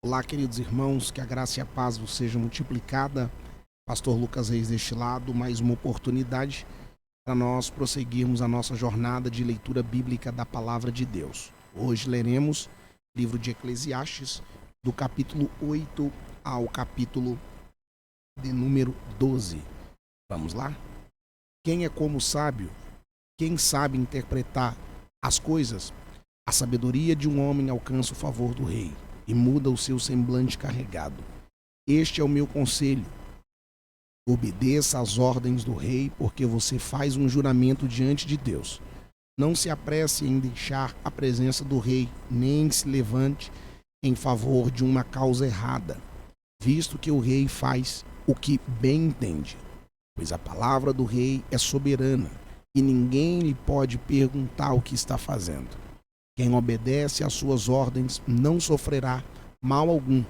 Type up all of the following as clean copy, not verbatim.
Olá, queridos irmãos, que a graça e a paz vos seja multiplicada. Pastor Lucas Reis deste lado, mais uma oportunidade para nós prosseguirmos a nossa jornada de leitura bíblica da Palavra de Deus. Hoje leremos o livro de Eclesiastes, do capítulo 8 ao capítulo de número 12. Vamos lá? Quem é como sábio? Quem sabe interpretar as coisas? A sabedoria de um homem alcança o favor do rei e muda o seu semblante carregado. Este é o meu conselho. Obedeça às ordens do rei, porque você faz um juramento diante de Deus. Não se apresse em deixar a presença do rei, nem se levante em favor de uma causa errada, visto que o rei faz o que bem entende. Pois a palavra do rei é soberana, e ninguém lhe pode perguntar o que está fazendo. Quem obedece às suas ordens não sofrerá mal algum,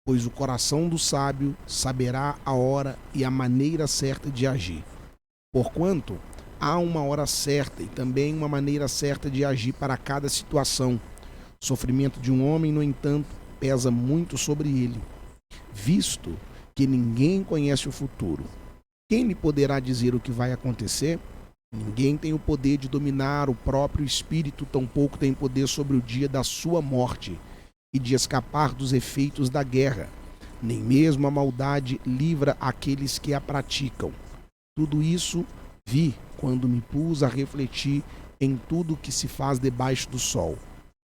pois o coração do sábio saberá a hora e a maneira certa de agir. Porquanto há uma hora certa e também uma maneira certa de agir para cada situação. O sofrimento de um homem, no entanto, pesa muito sobre ele, visto que ninguém conhece o futuro. Quem lhe poderá dizer o que vai acontecer? Ninguém tem o poder de dominar o próprio espírito, tampouco tem poder sobre o dia da sua morte e de escapar dos efeitos da guerra. Nem mesmo a maldade livra aqueles que a praticam. Tudo isso vi quando me pus a refletir em tudo o que se faz debaixo do sol.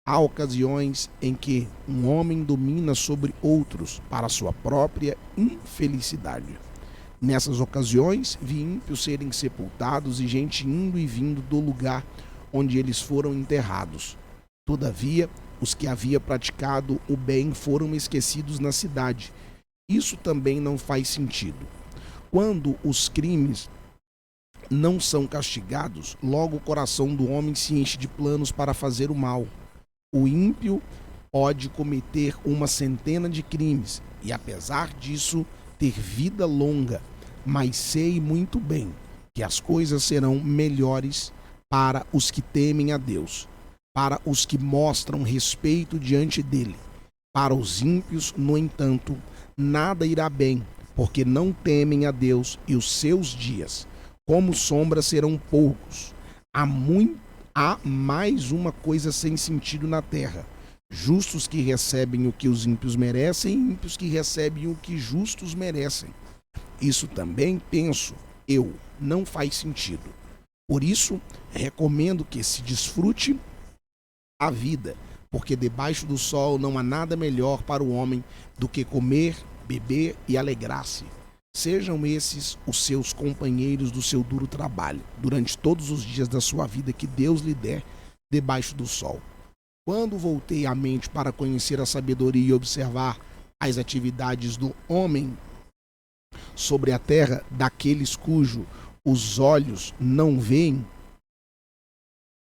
Há ocasiões em que um homem domina sobre outros para sua própria infelicidade. Nessas ocasiões, vi ímpios serem sepultados e gente indo e vindo do lugar onde eles foram enterrados. Todavia, os que havia praticado o bem foram esquecidos na cidade. Isso também não faz sentido. Quando os crimes não são castigados, logo o coração do homem se enche de planos para fazer o mal. O ímpio pode cometer uma centena de crimes e, apesar disso, ter vida longa, mas sei muito bem que as coisas serão melhores para os que temem a Deus, para os que mostram respeito diante dele. Para os ímpios, no entanto, nada irá bem, porque não temem a Deus e os seus dias, como sombra, serão poucos. Há mais uma coisa sem sentido na terra: justos que recebem o que os ímpios merecem e ímpios que recebem o que justos merecem. Isso também, penso eu, não faz sentido. Por isso, recomendo que se desfrute a vida, porque debaixo do sol não há nada melhor para o homem do que comer, beber e alegrar-se. Sejam esses os seus companheiros do seu duro trabalho, durante todos os dias da sua vida que Deus lhe der debaixo do sol. Quando voltei a mente para conhecer a sabedoria e observar as atividades do homem sobre a terra, daqueles cujo os olhos não veem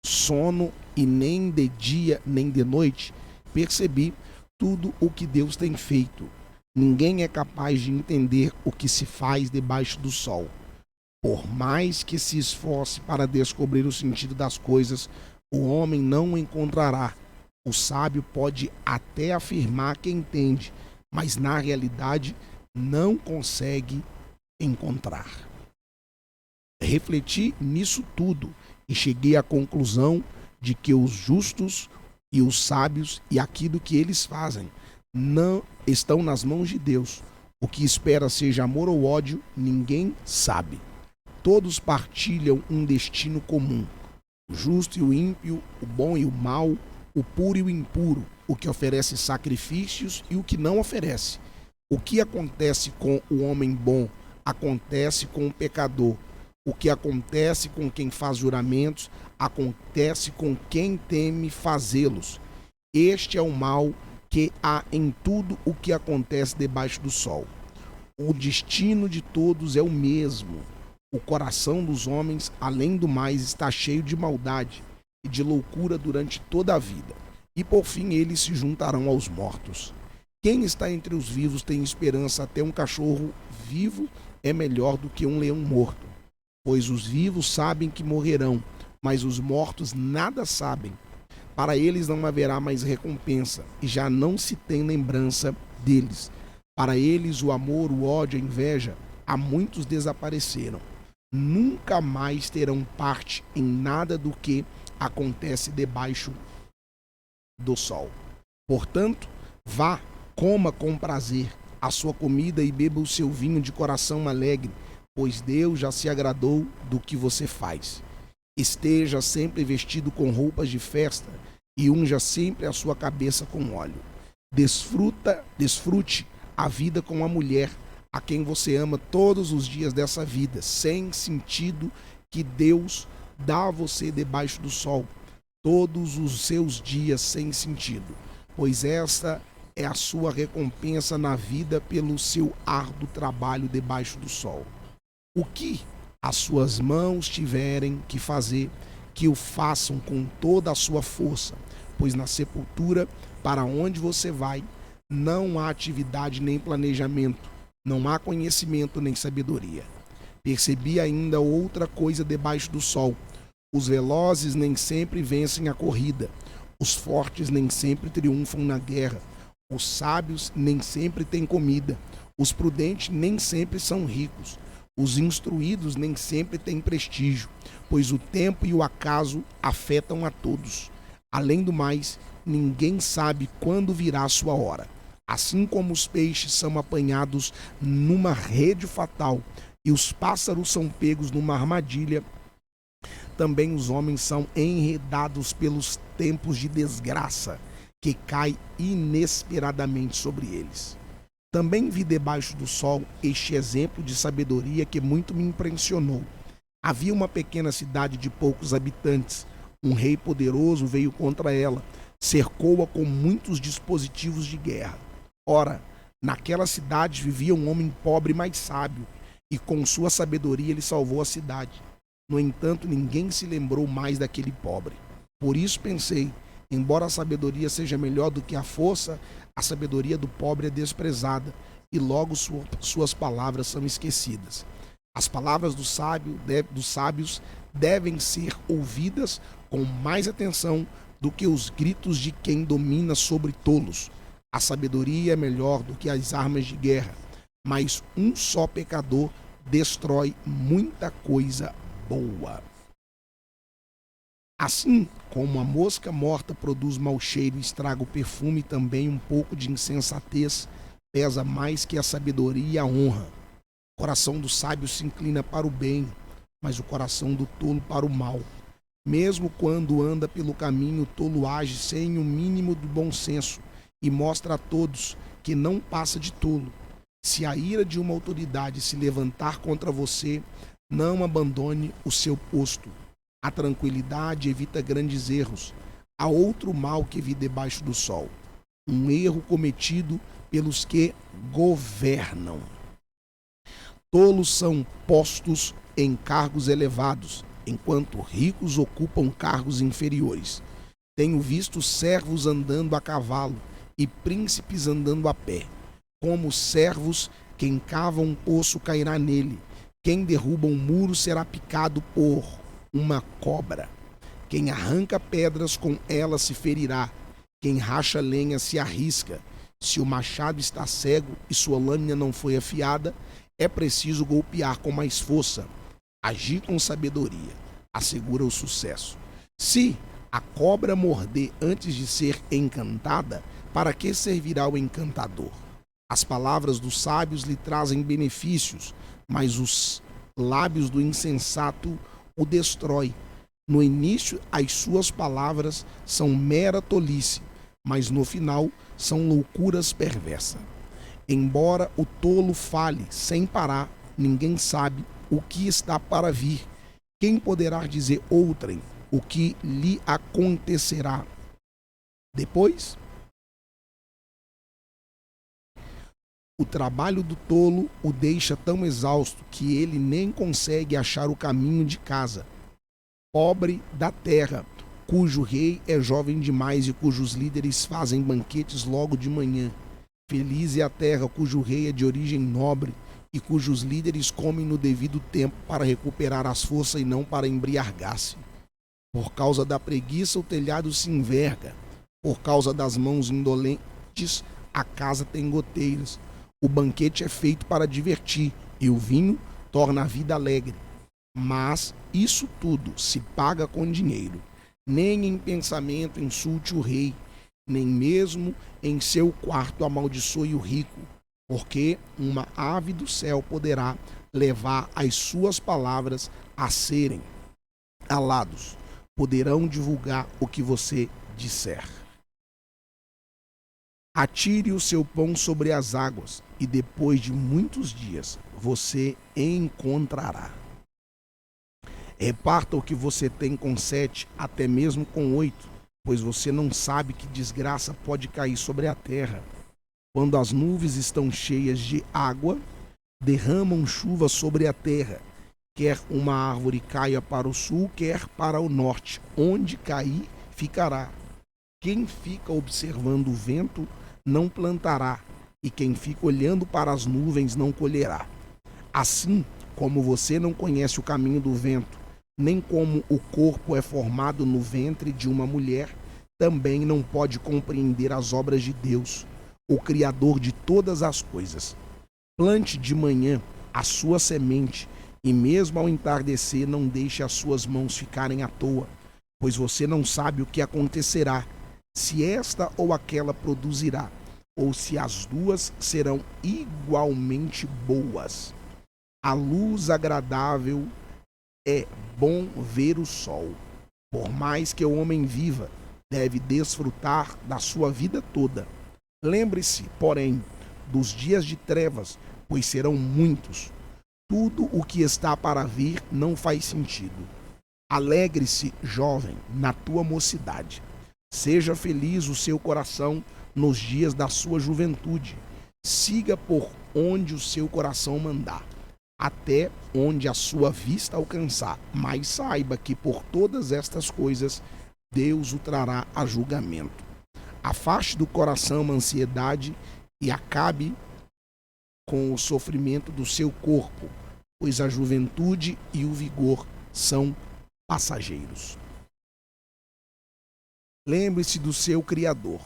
sono e nem de dia nem de noite, percebi tudo o que Deus tem feito. Ninguém é capaz de entender o que se faz debaixo do sol. Por mais que se esforce para descobrir o sentido das coisas, o homem não o encontrará. O sábio pode até afirmar que entende, mas na realidade não consegue encontrar. Refleti nisso tudo e cheguei à conclusão de que os justos e os sábios e aquilo que eles fazem não estão nas mãos de Deus. O que espera seja amor ou ódio, ninguém sabe. Todos partilham um destino comum. O justo e o ímpio, o bom e o mau, o puro e o impuro, o que oferece sacrifícios e o que não oferece. O que acontece com o homem bom, acontece com o pecador. O que acontece com quem faz juramentos, acontece com quem teme fazê-los. Este é o mal que há em tudo o que acontece debaixo do sol. O destino de todos é o mesmo. O coração dos homens, além do mais, está cheio de maldade e de loucura durante toda a vida. E por fim eles se juntarão aos mortos. Quem está entre os vivos tem esperança, até um cachorro vivo é melhor do que um leão morto. Pois os vivos sabem que morrerão, mas os mortos nada sabem. Para eles não haverá mais recompensa, e já não se tem lembrança deles. Para eles o amor, o ódio, a inveja, há muitos desapareceram. Nunca mais terão parte em nada do que acontece debaixo do sol. Portanto, vá, coma com prazer a sua comida e beba o seu vinho de coração alegre, pois Deus já se agradou do que você faz. Esteja sempre vestido com roupas de festa e unja sempre a sua cabeça com óleo. Desfrute a vida com a mulher a quem você ama todos os dias dessa vida, sem sentido que Deus dá a você debaixo do sol, todos os seus dias sem sentido, pois esta é a sua recompensa na vida pelo seu árduo trabalho debaixo do sol. O que as suas mãos tiverem que fazer, que o façam com toda a sua força, pois na sepultura, para onde você vai, não há atividade nem planejamento, não há conhecimento nem sabedoria. Percebi ainda outra coisa debaixo do sol. Os velozes nem sempre vencem a corrida, os fortes nem sempre triunfam na guerra, os sábios nem sempre têm comida, os prudentes nem sempre são ricos, os instruídos nem sempre têm prestígio, pois o tempo e o acaso afetam a todos. Além do mais, ninguém sabe quando virá a sua hora. Assim como os peixes são apanhados numa rede fatal e os pássaros são pegos numa armadilha, também os homens são enredados pelos tempos de desgraça que cai inesperadamente sobre eles. Também vi debaixo do sol este exemplo de sabedoria que muito me impressionou. Havia uma pequena cidade de poucos habitantes. Um rei poderoso veio contra ela, cercou-a com muitos dispositivos de guerra. Ora, naquela cidade vivia um homem pobre, mas sábio, e com sua sabedoria ele salvou a cidade. No entanto, ninguém se lembrou mais daquele pobre. Por isso pensei, embora a sabedoria seja melhor do que a força, a sabedoria do pobre é desprezada, e logo suas palavras são esquecidas. As palavras dos sábios devem ser ouvidas com mais atenção do que os gritos de quem domina sobre tolos. A sabedoria é melhor do que as armas de guerra, mas um só pecador destrói muita coisa boa. Assim como a mosca morta produz mau cheiro e estraga o perfume, também um pouco de insensatez pesa mais que a sabedoria e a honra. O coração do sábio se inclina para o bem, mas o coração do tolo para o mal. Mesmo quando anda pelo caminho, o tolo age sem o mínimo do bom senso e mostra a todos que não passa de tolo. Se a ira de uma autoridade se levantar contra você, não abandone o seu posto. A tranquilidade evita grandes erros. Há outro mal que vi debaixo do sol. Um erro cometido pelos que governam. Tolos são postos em cargos elevados, enquanto ricos ocupam cargos inferiores. Tenho visto servos andando a cavalo e príncipes andando a pé. Como servos, quem cava um poço cairá nele. Quem derruba um muro será picado por uma cobra. Quem arranca pedras com ela se ferirá. Quem racha lenha se arrisca. Se o machado está cego e sua lâmina não foi afiada, é preciso golpear com mais força. Agir com sabedoria assegura o sucesso. Se a cobra morder antes de ser encantada, para que servirá o encantador? As palavras dos sábios lhe trazem benefícios, mas os lábios do insensato o destrói. No início, as suas palavras são mera tolice, mas no final são loucuras perversas. Embora o tolo fale sem parar, ninguém sabe o que está para vir. Quem poderá dizer outrem o que lhe acontecerá depois? O trabalho do tolo o deixa tão exausto que ele nem consegue achar o caminho de casa. Pobre da terra, cujo rei é jovem demais e cujos líderes fazem banquetes logo de manhã. Feliz é a terra cujo rei é de origem nobre e cujos líderes comem no devido tempo para recuperar as forças e não para embriagar-se. Por causa da preguiça, o telhado se enverga. Por causa das mãos indolentes, a casa tem goteiras. O banquete é feito para divertir, e o vinho torna a vida alegre. Mas isso tudo se paga com dinheiro. Nem em pensamento insulte o rei, nem mesmo em seu quarto amaldiçoe o rico, porque uma ave do céu poderá levar as suas palavras a serem alados. Poderão divulgar o que você disser. Atire o seu pão sobre as águas, e depois de muitos dias você encontrará. Reparta o que você tem com 7, até mesmo com 8, pois você não sabe que desgraça pode cair sobre a terra. Quando as nuvens estão cheias de água, derramam chuva sobre a terra. Quer uma árvore caia para o sul, quer para o norte. Onde cair, ficará. Quem fica observando o vento não plantará, e quem fica olhando para as nuvens não colherá. Assim como você não conhece o caminho do vento, nem como o corpo é formado no ventre de uma mulher, também não pode compreender as obras de Deus, o Criador de todas as coisas. Plante de manhã a sua semente, e mesmo ao entardecer não deixe as suas mãos ficarem à toa, pois você não sabe o que acontecerá, se esta ou aquela produzirá, ou se as duas serão igualmente boas. A luz agradável é bom ver o sol. Por mais que o homem viva, deve desfrutar da sua vida toda. Lembre-se, porém, dos dias de trevas, pois serão muitos. Tudo o que está para vir não faz sentido. Alegre-se, jovem, na tua mocidade. Seja feliz o seu coração nos dias da sua juventude. Siga por onde o seu coração mandar, até onde a sua vista alcançar. Mas saiba que por todas estas coisas Deus o trará a julgamento. Afaste do coração uma ansiedade e acabe com o sofrimento do seu corpo, pois a juventude e o vigor são passageiros. Lembre-se do seu Criador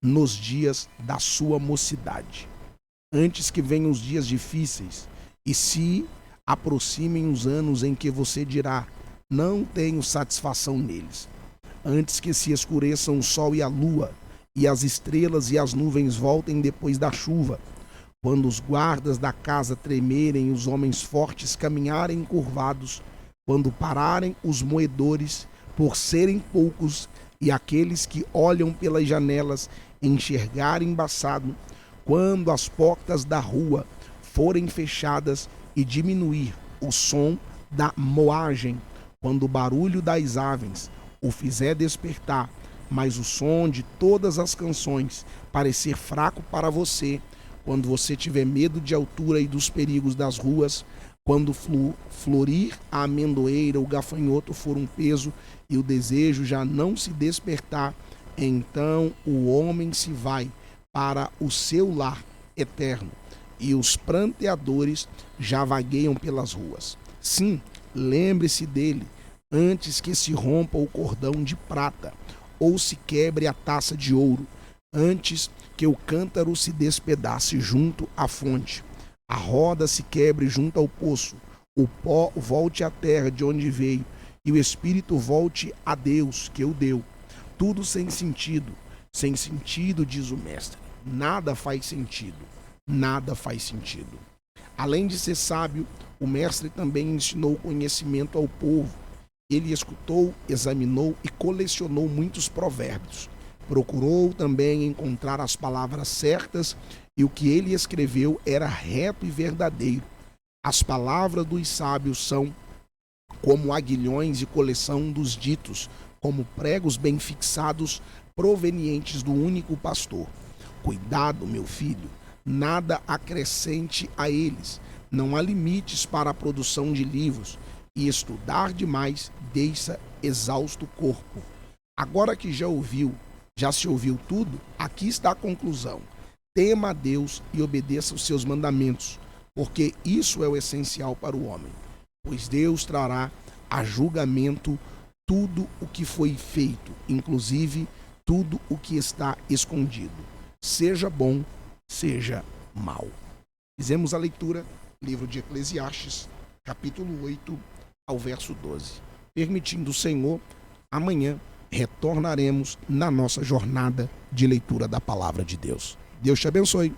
nos dias da sua mocidade, antes que venham os dias difíceis e se aproximem os anos em que você dirá: não tenho satisfação neles. Antes que se escureçam o sol e a lua, e as estrelas e as nuvens voltem depois da chuva, quando os guardas da casa tremerem e os homens fortes caminharem encurvados, quando pararem os moedores por serem poucos e aqueles que olham pelas janelas enxergarem embaçado, quando as portas da rua forem fechadas e diminuir o som da moagem, quando o barulho das aves o fizer despertar, mas o som de todas as canções parecer fraco para você, quando você tiver medo de altura e dos perigos das ruas, quando florir a amendoeira, o gafanhoto for um peso e o desejo já não se despertar, então o homem se vai para o seu lar eterno e os pranteadores já vagueiam pelas ruas. Sim, lembre-se dele antes que se rompa o cordão de prata ou se quebre a taça de ouro, antes que o cântaro se despedace junto à fonte, a roda se quebre junto ao poço, o pó volte à terra de onde veio e o espírito volte a Deus que o deu. Tudo sem sentido, diz o mestre. Nada faz sentido, nada faz sentido. Além de ser sábio, o mestre também ensinou conhecimento ao povo. Ele escutou, examinou e colecionou muitos provérbios. Procurou também encontrar as palavras certas e o que ele escreveu era reto e verdadeiro. As palavras dos sábios são como aguilhões de coleção dos ditos, como pregos bem fixados provenientes do único pastor. Cuidado, meu filho, nada acrescente a eles. Não há limites para a produção de livros, e estudar demais deixa exausto o corpo. Agora que já se ouviu tudo, aqui está a conclusão. Tema a Deus e obedeça os seus mandamentos, porque isso é o essencial para o homem, pois Deus trará a julgamento tudo o que foi feito, inclusive tudo o que está escondido, seja bom, seja mal. Fizemos a leitura, livro de Eclesiastes, capítulo 8, ao verso 12. Permitindo o Senhor, amanhã retornaremos na nossa jornada de leitura da palavra de Deus. Deus te abençoe.